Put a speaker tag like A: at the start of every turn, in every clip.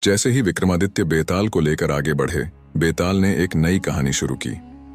A: जैसे ही विक्रमादित्य बेताल को लेकर आगे बढ़े, बेताल ने एक नई कहानी शुरू की।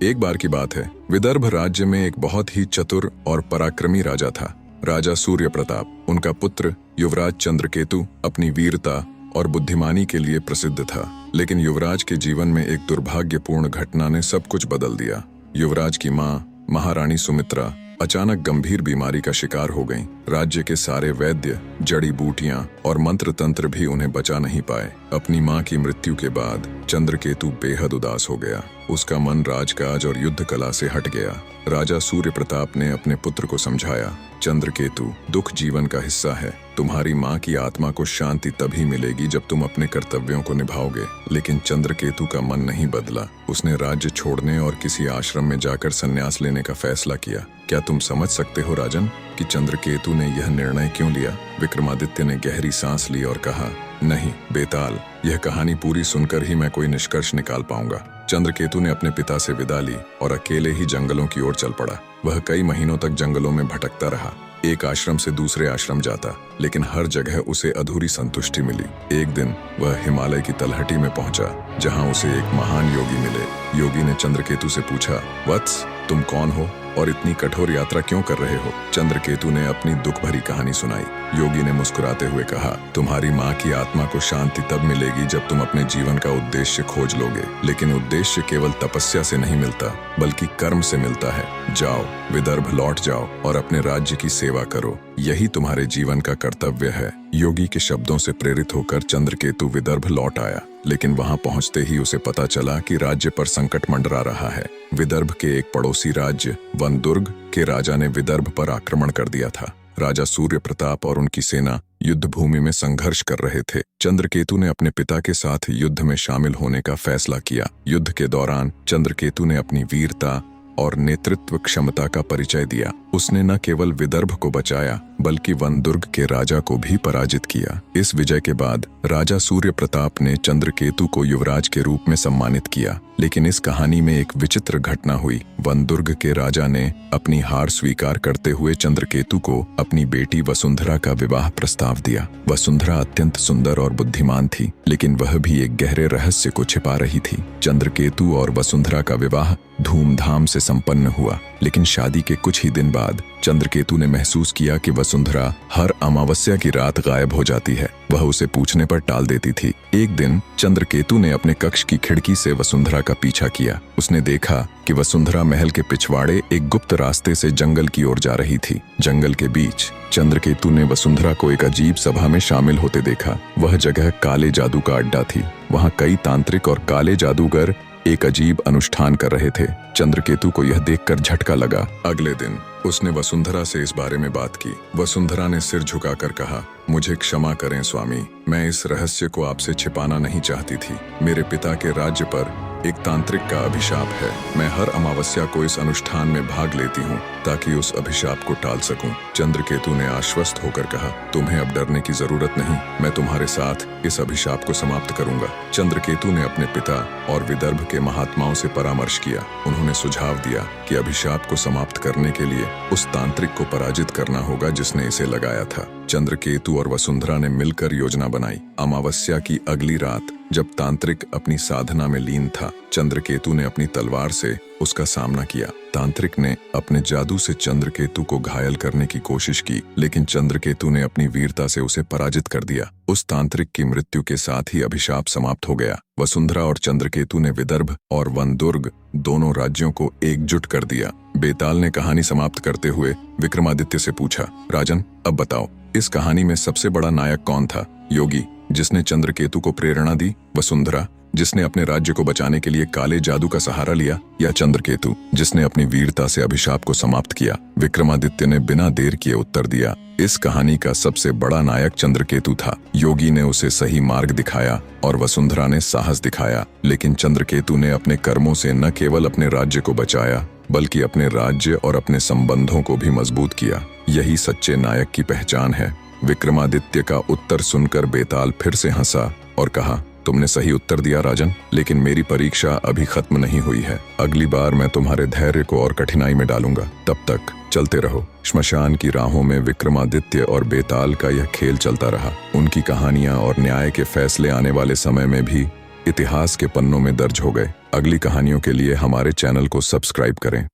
A: एक बार की बात है, विदर्भ राज्य में एक बहुत ही चतुर और पराक्रमी राजा था। राजा सूर्य प्रताप। उनका पुत्र युवराज चंद्रकेतु अपनी वीरता और बुद्धिमानी के लिए प्रसिद्ध था। लेकिन युवराज के जीवन में एक दुर्भाग्यपूर्ण घटना ने सब कुछ बदल दिया। युवराज की माँ महारानी सुमित्रा अचानक गंभीर बीमारी का शिकार हो गईं। राज्य के सारे वैद्य, जड़ी बूटियां और मंत्र तंत्र भी उन्हें बचा नहीं पाए। अपनी मां की मृत्यु के बाद चंद्रकेतु बेहद उदास हो गया। उसका मन राजकाज और युद्ध कला से हट गया। राजा सूर्य प्रताप ने अपने पुत्र को समझाया, चंद्रकेतु, दुख जीवन का हिस्सा है। तुम्हारी माँ की आत्मा को शांति तभी मिलेगी जब तुम अपने कर्तव्यों को निभाओगे। लेकिन चंद्रकेतु का मन नहीं बदला। उसने राज्य छोड़ने और किसी आश्रम में जाकर संन्यास लेने का फैसला किया। क्या तुम समझ सकते हो राजन कि चंद्रकेतु ने यह निर्णय क्यों लिया? विक्रमादित्य ने गहरी सांस ली और कहा, नहीं बेताल, यह कहानी पूरी सुनकर ही मैं कोई निष्कर्ष निकाल पाऊंगा। चंद्रकेतु ने अपने पिता से विदा ली और अकेले ही जंगलों की ओर चल पड़ा। वह कई महीनों तक जंगलों में भटकता रहा। एक आश्रम से दूसरे आश्रम जाता, लेकिन हर जगह उसे अधूरी संतुष्टि मिली। एक दिन वह हिमालय की तलहटी में पहुंचा, जहां उसे एक महान योगी मिले। योगी ने चंद्रकेतु से पूछा, वत्स, तुम कौन हो और इतनी कठोर यात्रा क्यों कर रहे हो? चंद्रकेतु ने अपनी दुख भरी कहानी सुनाई। योगी ने मुस्कुराते हुए कहा, तुम्हारी माँ की आत्मा को शांति तब मिलेगी जब तुम अपने जीवन का उद्देश्य खोज लोगे। लेकिन उद्देश्य केवल तपस्या से नहीं मिलता, बल्कि कर्म से मिलता है। जाओ, विदर्भ लौट जाओ और अपने राज्य की सेवा करो। यही तुम्हारे जीवन का कर्तव्य है। योगी के शब्दों से प्रेरित होकर चंद्रकेतु विदर्भ लौट आया। लेकिन वहां पहुंचते ही उसे पता चला कि राज्य पर संकट मंडरा रहा है। विदर्भ के एक पड़ोसी राज्य वनदुर्ग के राजा ने विदर्भ पर आक्रमण कर दिया था। राजा सूर्य प्रताप और उनकी सेना युद्ध भूमि में संघर्ष कर रहे थे। चंद्रकेतु ने अपने पिता के साथ युद्ध में शामिल होने का फैसला किया। युद्ध के दौरान चंद्रकेतु ने अपनी वीरता और नेतृत्व क्षमता का परिचय दिया। उसने न केवल विदर्भ को बचाया, बल्कि वनदुर्ग के राजा को भी पराजित किया। इस विजय के बाद राजा सूर्य प्रताप ने चंद्रकेतु को युवराज के रूप में सम्मानित किया। लेकिन इस कहानी में एक विचित्र घटना हुई। वनदुर्ग के राजा ने अपनी हार स्वीकार करते हुए चंद्रकेतु को अपनी बेटी वसुंधरा का विवाह प्रस्ताव दिया। वसुंधरा अत्यंत सुंदर और बुद्धिमान थी, लेकिन वह भी एक गहरे रहस्य को छिपा रही थी। चंद्रकेतु और वसुंधरा का विवाह धूमधाम से संपन्न हुआ। लेकिन शादी के कुछ ही दिन बाद चंद्रकेतु ने महसूस किया कि वसुंधरा हर अमावस्या की रात गायब हो जाती है। वह उसे पूछने पर टाल देती थी। एक दिन चंद्रकेतु ने अपने कक्ष की खिड़की से वसुंधरा का पीछा किया। उसने देखा कि वसुंधरा महल के पिछवाड़े एक गुप्त रास्ते से जंगल की ओर जा रही थी। जंगल के बीच चंद्रकेतु ने वसुंधरा को एक अजीब सभा में शामिल होते देखा। वह जगह काले जादू का अड्डा थी। वहां कई तांत्रिक और काले जादूगर एक अजीब अनुष्ठान कर रहे थे। चंद्रकेतु को यह देखकर झटका लगा। अगले दिन उसने वसुंधरा से इस बारे में बात की। वसुंधरा ने सिर झुकाकर कहा, मुझे क्षमा करें स्वामी, मैं इस रहस्य को आपसे छिपाना नहीं चाहती थी। मेरे पिता के राज्य पर एक तांत्रिक का अभिशाप है। मैं हर अमावस्या को इस अनुष्ठान में भाग लेती हूँ ताकि उस अभिशाप को टाल सकूं। चंद्रकेतु ने आश्वस्त होकर कहा, तुम्हें अब डरने की जरूरत नहीं, मैं तुम्हारे साथ इस अभिशाप को समाप्त करूंगा। चंद्रकेतु ने अपने पिता और विदर्भ के महात्माओं से परामर्श किया। उन्होंने सुझाव दिया कि अभिशाप को समाप्त करने के लिए उस तांत्रिक को पराजित करना होगा जिसने इसे लगाया था। चंद्रकेतु और वसुंधरा ने मिलकर योजना बनाई। अमावस्या की अगली रात जब तांत्रिक अपनी साधना में लीन था, चंद्रकेतु ने अपनी तलवार से उसका सामना किया। तांत्रिक ने अपने जादू से चंद्रकेतु को घायल करने की कोशिश की, लेकिन चंद्रकेतु ने अपनी वीरता से उसे पराजित कर दिया। उस तांत्रिक की मृत्यु के साथ ही अभिशाप समाप्त हो गया। वसुंधरा और चंद्रकेतु ने विदर्भ और वनदुर्ग दोनों राज्यों को एकजुट कर दिया। बेताल ने कहानी समाप्त करते हुए विक्रमादित्य से पूछा, राजन, अब बताओ, इस कहानी में सबसे बड़ा नायक कौन था? योगी, जिसने चंद्रकेतु को प्रेरणा दी, वसुंधरा, जिसने अपने राज्य को बचाने के लिए काले जादू का सहारा लिया, या चंद्रकेतु, जिसने अपनी वीरता से अभिशाप को समाप्त किया? विक्रमादित्य ने बिना देर किए उत्तर दिया, इस कहानी का सबसे बड़ा नायक चंद्रकेतु था। योगी ने उसे सही मार्ग दिखाया और वसुंधरा ने साहस दिखाया। लेकिन चंद्रकेतु ने अपने कर्मों से न केवल अपने राज्य को बचाया, बल्कि अपने राज्य और अपने संबंधों को भी मजबूत किया। यही सच्चे नायक की पहचान है। विक्रमादित्य का उत्तर सुनकर बेताल फिर से हंसा और कहा, तुमने सही उत्तर दिया राजन, लेकिन मेरी परीक्षा अभी खत्म नहीं हुई है। अगली बार मैं तुम्हारे धैर्य को और कठिनाई में डालूंगा। तब तक चलते रहो। श्मशान की राहों में विक्रमादित्य और बेताल का यह खेल चलता रहा। उनकी कहानियां और न्याय के फैसले आने वाले समय में भी इतिहास के पन्नों में दर्ज हो गए। अगली कहानियों के लिए हमारे चैनल को सब्सक्राइब करें।